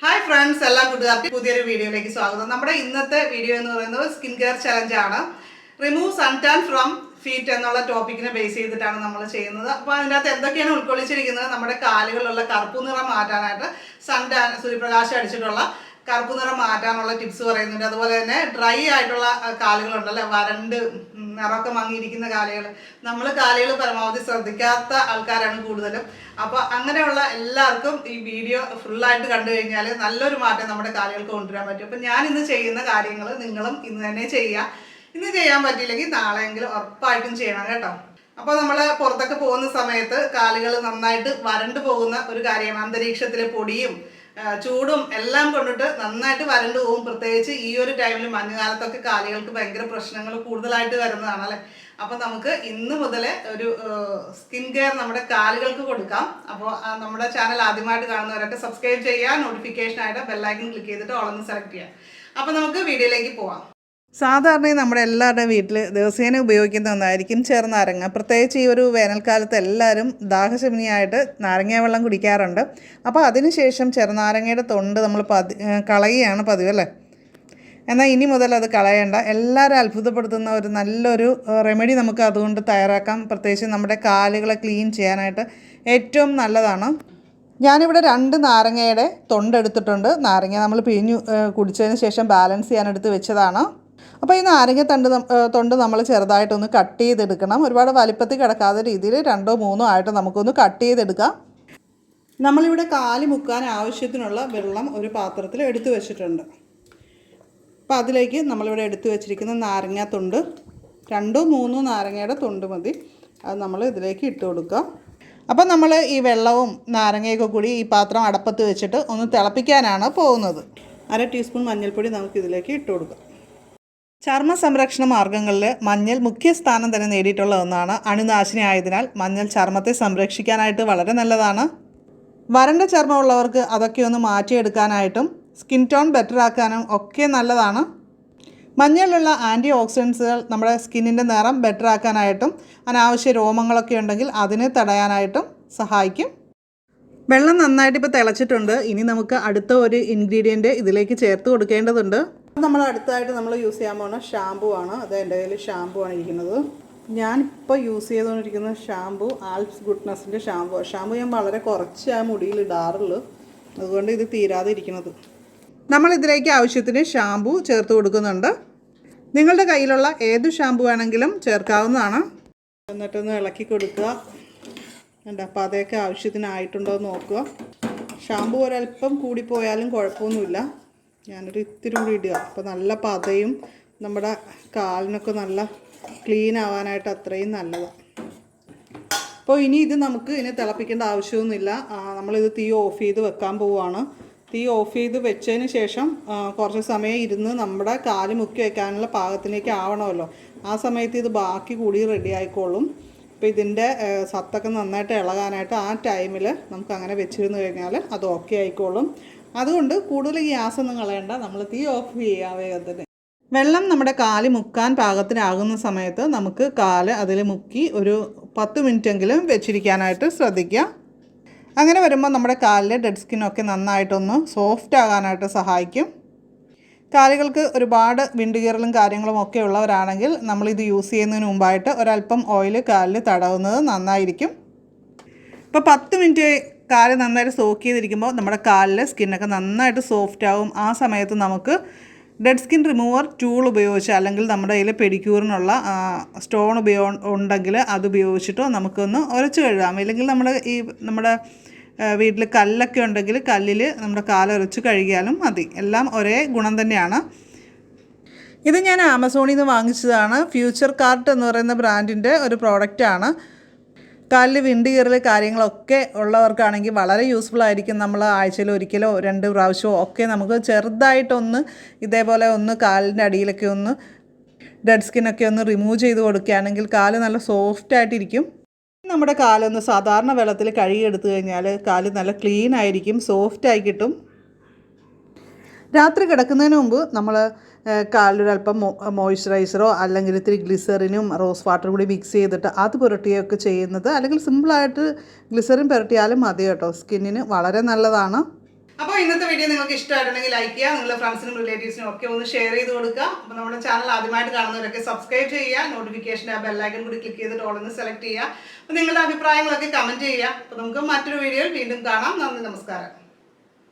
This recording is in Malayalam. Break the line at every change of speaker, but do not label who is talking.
Hi friends, എല്ലാ കൂട്ടുകാർക്കും പുതിയൊരു വീഡിയോയിലേക്ക് സ്വാഗതം. നമ്മുടെ ഇന്നത്തെ വീഡിയോ എന്ന് പറയുന്നത് സ്കിൻ കെയർ ചലഞ്ച് ആണ്. Remove sun tan from feet എന്നുള്ള ടോപ്പിക്കിനെ ബേസ് ചെയ്തിട്ടാണ് നമ്മൾ ചെയ്യുന്നത്. അപ്പോൾ അതിനകത്ത് എന്തൊക്കെയാണ് ഉൾക്കൊള്ളിച്ചിരിക്കുന്നത്? നമ്മുടെ കാലുകളിലുള്ള കറുപ്പ് നിറം മാറ്റാനായിട്ട് സൺ ടാൻ സൂര്യപ്രകാശം അടിച്ചിട്ടുള്ള കറുപ്പ് നിറം മാറ്റാനുള്ള ടിപ്സ് പറയുന്നുണ്ട്. അതുപോലെ തന്നെ ഡ്രൈ ആയിട്ടുള്ള കാലുകളുണ്ടല്ലേ, വരണ്ട് നിറമൊക്കെ മങ്ങിയിരിക്കുന്ന കാലുകൾ, നമ്മൾ കാലുകൾ പരമാവധി ശ്രദ്ധിക്കാത്ത ആൾക്കാരാണ് കൂടുതലും. അപ്പോൾ അങ്ങനെയുള്ള എല്ലാവർക്കും ഈ വീഡിയോ ഫുള്ളായിട്ട് കണ്ടു കഴിഞ്ഞാൽ നല്ലൊരു മാറ്റം നമ്മുടെ കാലുകൾക്ക് കൊണ്ടുവരാൻ പറ്റും. അപ്പോൾ ഞാൻ ഇന്ന് ചെയ്യുന്ന കാര്യങ്ങൾ നിങ്ങളും ഇന്ന് തന്നെ ചെയ്യുക. ഇന്ന് ചെയ്യാൻ പറ്റിയില്ലെങ്കിൽ നാളെയെങ്കിലും ഉറപ്പായിട്ടും ചെയ്യണം കേട്ടോ. അപ്പോൾ നമ്മൾ പുറത്തൊക്കെ പോകുന്ന സമയത്ത് കാലുകൾ നന്നായിട്ട് വരണ്ടു പോകുന്ന ഒരു കാര്യമാണ്. അന്തരീക്ഷത്തിലെ പൊടിയും ചൂടും എല്ലാം കൊണ്ടിട്ട് നന്നായിട്ട് വരണ്ടു പോകും. പ്രത്യേകിച്ച് ഈ ഒരു ടൈമിൽ മഞ്ഞുകാലത്തൊക്കെ കാലുകൾക്ക് ഭയങ്കര പ്രശ്നങ്ങൾ കൂടുതലായിട്ട് വരുന്നതാണ് അല്ലേ. അപ്പോൾ നമുക്ക് ഇന്ന് മുതൽ ഒരു സ്കിൻ കെയർ നമ്മുടെ കാലുകൾക്ക് കൊടുക്കാം. അപ്പോൾ നമ്മുടെ ചാനൽ ആദ്യമായിട്ട് കാണുന്നവരൊക്കെ സബ്സ്ക്രൈബ് ചെയ്യുക, നോട്ടിഫിക്കേഷനായിട്ട് ബെല്ലൈക്കൺ ക്ലിക്ക് ചെയ്തിട്ട് ഓളൊന്ന് സെലക്ട് ചെയ്യാം. അപ്പോൾ നമുക്ക് വീഡിയോയിലേക്ക് പോവാം. സാധാരണ നമ്മുടെ എല്ലാവരുടെയും വീട്ടിൽ ദിവസേന ഉപയോഗിക്കുന്ന ഒന്നായിരിക്കും ചെറുനാരങ്ങ. പ്രത്യേകിച്ച് ഈ ഒരു വേനൽക്കാലത്ത് എല്ലാവരും ദാഹശമനിയായിട്ട് നാരങ്ങ വെള്ളം കുടിക്കാറുണ്ട്. അപ്പോൾ അതിനുശേഷം ചെറുനാരങ്ങയുടെ തൊണ്ട് നമ്മൾ കളയുകയാണ് പതിവ് അല്ലേ. എന്നാൽ ഇനി മുതൽ അത് കളയേണ്ട. എല്ലാവരും അത്ഭുതപ്പെടുത്തുന്ന ഒരു നല്ലൊരു റെമഡി നമുക്ക് അതുകൊണ്ട് തയ്യാറാക്കാം. പ്രത്യേകിച്ച് നമ്മുടെ കാലുകളെ ക്ലീൻ ചെയ്യാനായിട്ട് ഏറ്റവും നല്ലതാണ്. ഞാനിവിടെ 2 നാരങ്ങയുടെ തൊണ്ടെടുത്തിട്ടുണ്ട്. നാരങ്ങ നമ്മൾ പിഴിഞ്ഞു കുടിച്ചതിന് ശേഷം ബാലൻസ് ചെയ്യാനെടുത്ത് വെച്ചതാണ്. അപ്പോൾ ഈ നാരങ്ങ തൊണ്ട് നമ്മൾ ചെറുതായിട്ടൊന്ന് കട്ട് ചെയ്തെടുക്കണം. ഒരുപാട് വലിപ്പത്തിൽ കിടക്കാത്ത രീതിയിൽ 2ഓ 3ഓ ആയിട്ട് നമുക്കൊന്ന് കട്ട് ചെയ്തെടുക്കാം. നമ്മളിവിടെ കാല് മുക്കാൻ ആവശ്യത്തിനുള്ള വെള്ളം ഒരു പാത്രത്തിൽ എടുത്തു വെച്ചിട്ടുണ്ട്. അപ്പോൾ അതിലേക്ക് നമ്മളിവിടെ എടുത്തു വെച്ചിരിക്കുന്ന നാരങ്ങ തൊണ്ട് 2ഓ 3ഓ നാരങ്ങയുടെ തൊണ്ട് മതി. അത് നമ്മൾ ഇതിലേക്ക് ഇട്ട് കൊടുക്കുക. അപ്പോൾ നമ്മൾ ഈ വെള്ളവും നാരങ്ങയൊക്കെ കൂടി ഈ പാത്രം അടപ്പത്ത് വെച്ചിട്ട് ഒന്ന് തിളപ്പിക്കാനാണ് പോകുന്നത്. 1/2 ടീസ്പൂൺ മഞ്ഞൾപ്പൊടി നമുക്കിതിലേക്ക് ഇട്ട് കൊടുക്കാം. ചർമ്മ സംരക്ഷണ മാർഗ്ഗങ്ങളിൽ മഞ്ഞൾ മുഖ്യ സ്ഥാനം തന്നെ നേടിയിട്ടുള്ള ഒന്നാണ്. അണുനാശിനി ആയതിനാൽ മഞ്ഞൾ ചർമ്മത്തെ സംരക്ഷിക്കാനായിട്ട് വളരെ നല്ലതാണ്. വരണ്ട ചർമ്മമുള്ളവർക്ക് അതൊക്കെ ഒന്ന് മാറ്റിയെടുക്കാനായിട്ടും സ്കിൻ ടോൺ ബെറ്റർ ആക്കാനും ഒക്കെ നല്ലതാണ്. മഞ്ഞളിലുള്ള ആൻറ്റി ഓക്സിഡൻസുകൾ നമ്മുടെ സ്കിന്നിൻ്റെ നിറം ബെറ്റർ ആക്കാനായിട്ടും അനാവശ്യ രോമങ്ങളൊക്കെ ഉണ്ടെങ്കിൽ അതിനെ തടയാനായിട്ടും സഹായിക്കും. വെള്ളം നന്നായിട്ട് ഇപ്പോൾ തിളച്ചിട്ടുണ്ട്. ഇനി നമുക്ക് അടുത്ത ഒരു ഇൻഗ്രീഡിയൻറ്റ് ഇതിലേക്ക് ചേർത്ത് കൊടുക്കേണ്ടതുണ്ട്. നമ്മൾ അടുത്തായിട്ട് നമ്മൾ യൂസ് ചെയ്യാൻ പോകുന്ന ഷാമ്പു ആണ്. അത് എൻ്റെ കയ്യിൽ ഷാമ്പു ആണ് ഇരിക്കുന്നത്. ഞാനിപ്പോൾ യൂസ് ചെയ്തുകൊണ്ടിരിക്കുന്ന ഷാമ്പു ആൽപ്സ് ഗുഡ്നെസ്സിൻ്റെ ഷാമ്പു ഞാൻ വളരെ കുറച്ച് ആ മുടിയിൽ ഇടാറുള്ളൂ. അതുകൊണ്ട് ഇത് തീരാതെ ഇരിക്കുന്നത്. നമ്മളിതിലേക്ക് ആവശ്യത്തിന് ഷാമ്പു ചേർത്ത് കൊടുക്കുന്നുണ്ട്. നിങ്ങളുടെ കയ്യിലുള്ള ഏത് ഷാമ്പു വേണമെങ്കിലും ചേർക്കാവുന്നതാണ്. എന്നിട്ടൊന്ന് ഇളക്കി കൊടുക്കുക. അപ്പോൾ അതൊക്കെ ആവശ്യത്തിനായിട്ടുണ്ടോ എന്ന് നോക്കുക. ഷാമ്പു ഒരല്പം കൂടിപ്പോയാലും കുഴപ്പമൊന്നുമില്ല. ഞാനൊരു ഇത്തിരി കൂടി ഇടുക. അപ്പോൾ നല്ല പതയും നമ്മുടെ കാലിനൊക്കെ നല്ല ക്ലീൻ ആവാനായിട്ട് അത്രയും നല്ലതാണ്. അപ്പോൾ ഇനി ഇത് നമുക്ക് തിളപ്പിക്കേണ്ട ആവശ്യമൊന്നുമില്ല. നമ്മളിത് തീ ഓഫ് ചെയ്ത് വെക്കാൻ പോവുകയാണ്. തീ ഓഫ് ചെയ്ത് വെച്ചതിന് ശേഷം കുറച്ച് സമയം ഇരുന്ന് നമ്മുടെ കാല് മുക്കി വയ്ക്കാനുള്ള പാകത്തിലേക്ക് ആവണമല്ലോ. ആ സമയത്ത് ഇത് ബാക്കി കൂടി റെഡി ആയിക്കോളും. അപ്പോൾ ഇതിൻ്റെ സത്തൊക്കെ നന്നായിട്ട് ഇളകാനായിട്ട് ആ ടൈമിൽ നമുക്ക് അങ്ങനെ വെച്ചിരുന്നു കഴിഞ്ഞാൽ അത് ഓക്കെ ആയിക്കോളും. അതുകൊണ്ട് കൂടുതൽ ഗ്യാസൊന്നും കളയണ്ട. നമ്മൾ തീ ഓഫ് ചെയ്യുക വേഗത്തിന്. വെള്ളം നമ്മുടെ കാല് മുക്കാൻ പാകത്തിനാകുന്ന സമയത്ത് നമുക്ക് കാല് അതിൽ മുക്കി ഒരു 10 മിനിറ്റെങ്കിലും വെച്ചിരിക്കാനായിട്ട് ശ്രദ്ധിക്കുക. അങ്ങനെ വരുമ്പോൾ നമ്മുടെ കാലിലെ ഡെഡ് സ്കിന്നൊക്കെ നന്നായിട്ടൊന്ന് സോഫ്റ്റ് ആകാനായിട്ട് സഹായിക്കും. കാലുകൾക്ക് ഒരുപാട് വിണ്ടുകീറലും കാര്യങ്ങളും ഒക്കെ ഉള്ളവരാണെങ്കിൽ നമ്മളിത് യൂസ് ചെയ്യുന്നതിന് മുമ്പായിട്ട് ഒരല്പം ഓയിൽ കാലിൽ തടവുന്നത് നന്നായിരിക്കും. ഇപ്പോൾ 10 മിനിറ്റ് കാല് നന്നായിട്ട് സോക്ക് ചെയ്തിരിക്കുമ്പോൾ നമ്മുടെ കാലിലെ സ്കിന്നൊക്കെ നന്നായിട്ട് സോഫ്റ്റ് ആവും. ആ സമയത്ത് നമുക്ക് ഡെഡ് സ്കിൻ റിമൂവർ ടൂൾ ഉപയോഗിച്ച്, അല്ലെങ്കിൽ നമ്മുടെ കയ്യിൽ പെഡിക്യൂറിനുള്ള സ്റ്റോൺ ഉണ്ടെങ്കിൽ അത് ഉപയോഗിച്ചിട്ടോ നമുക്കൊന്ന് ഉരച്ച് കഴുകാം. ഇല്ലെങ്കിൽ നമ്മുടെ വീട്ടിൽ കല്ലൊക്കെ ഉണ്ടെങ്കിൽ കല്ലിൽ നമ്മുടെ കാലുരച്ച് കഴുകിയാലും മതി. എല്ലാം ഒരേ ഗുണം തന്നെയാണ്. ഇത് ഞാൻ ആമസോണിൽ നിന്ന് വാങ്ങിച്ചതാണ്. ഫ്യൂച്ചർ കാർട്ട് എന്ന് പറയുന്ന ബ്രാൻഡിൻ്റെ ഒരു പ്രോഡക്റ്റാണ്. കാലിൽ വിണ്ടുകീറൽ കാര്യങ്ങളൊക്കെ ഉള്ളവർക്കാണെങ്കിൽ വളരെ യൂസ്ഫുൾ ആയിരിക്കും. നമ്മൾ ആഴ്ചയിൽ ഒരിക്കലോ 2 പ്രാവശ്യമോ ഒക്കെ നമുക്ക് ചെറുതായിട്ടൊന്ന് ഇതേപോലെ ഒന്ന് കാലിൻ്റെ അടിയിലൊക്കെ ഒന്ന് ഡെഡ് സ്കിന്നൊക്കെ ഒന്ന് റിമൂവ് ചെയ്ത് കൊടുക്കുകയാണെങ്കിൽ കാല് നല്ല സോഫ്റ്റായിട്ടിരിക്കും. നമ്മുടെ കാലൊന്ന് സാധാരണ വെള്ളത്തിൽ കഴുകിയെടുത്തു കഴിഞ്ഞാൽ കാല് നല്ല ക്ലീൻ ആയിരിക്കും, സോഫ്റ്റായി കിട്ടും. രാത്രി കിടക്കുന്നതിന് മുമ്പ് നമ്മൾ കാലിലൊരല്പം മോയ്സ്ചറൈസറോ അല്ലെങ്കിൽ ഇത്തിരി ഗ്ലിസറിനും റോസ് വാട്ടറും കൂടി മിക്സ് ചെയ്തിട്ട് അത് പുരട്ടുകയൊക്കെ ചെയ്യുന്നത്, അല്ലെങ്കിൽ സിമ്പിളായിട്ട് ഗ്ലിസറിൻ പുരട്ടിയാലും മതി കേട്ടോ. സ്കിന്നിന് വളരെ നല്ലതാണ്. അപ്പോൾ ഇന്നത്തെ വീഡിയോ നിങ്ങൾക്ക് ഇഷ്ടമായിട്ടുണ്ടെങ്കിൽ ലൈക്ക് ചെയ്യുക, നിങ്ങളുടെ ഫ്രണ്ട്സിനും റിലേറ്റീവ്സിനും ഒക്കെ ഒന്ന് ഷെയർ ചെയ്ത് കൊടുക്കുക. അപ്പോൾ നമ്മുടെ ചാനൽ ആദ്യമായിട്ട് കാണുന്നവരൊക്കെ സബ്സ്ക്രൈബ് ചെയ്യുക, നോട്ടിഫിക്കേഷൻ ആ ബെല്ലൈക്കൺ കൂടി ക്ലിക്ക് ചെയ്തിട്ട് ഓളൊന്ന് സെലക്ട് ചെയ്യുക. അപ്പോൾ നിങ്ങളുടെ അഭിപ്രായങ്ങളൊക്കെ കമൻറ്റ് ചെയ്യുക. അപ്പോൾ നമുക്ക് മറ്റൊരു വീഡിയോയിൽ വീണ്ടും കാണാം. നന്ദി, നമസ്കാരം.